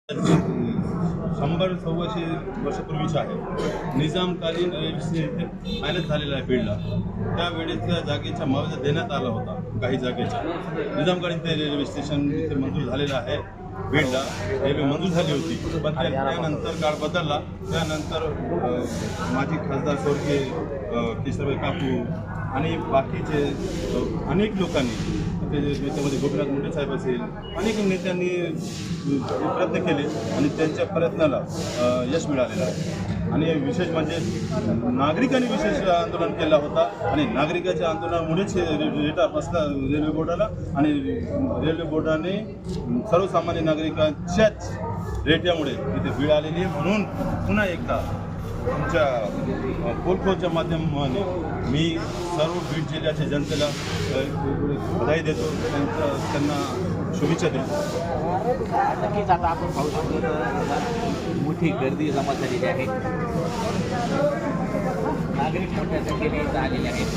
100-125 वर्षापूर्वीची आहे. निजामकालीन railway final झालेला आहे बीडला. त्यावेळेस त्या जागेचा मुआवजा देण्यात आला होता. काही जागेचा निजामकालीन ते रेल्वे स्टेशन तिथे मंजूर झालेलं आहे. बीडला रेल्वे मंजूर झाली होती, पण त्यानंतर काळ बदलला. त्यानंतर माजी खासदार स्वर्गीय केशरभाई काकू आणि बाकीचे अनेक लोकांनी त्याच्यामध्ये गोपीनाथ मुंडे साहेब असेल, अनेक नेत्यांनी प्रयत्न केले आणि त्यांच्या प्रयत्नाला यश मिळालेलं आहे. आणि विशेष म्हणजे नागरिकांनी विशेष आंदोलन केला होता आणि नागरिकाच्या आंदोलनामुळेच रेटा बसला रेल्वे बोर्डाला आणि रेल्वे बोर्डाने सर्वसामान्य नागरिकांच्याच रेट्यामुळे इथे बीड आलेली आहे. म्हणून पुन्हा एकदा तुमच्या पोलखोच्या माध्यमाने मी सर्व बीड जिल्ह्याच्या जनतेला बधाई देतो, त्यांना शुभेच्छा देतो. नक्कीच आता आपण पाहू शकतो तर मोठी गर्दी जमा झालेली आहे. नागरिक मोठ्या संख्येने इथं आलेले आहेत.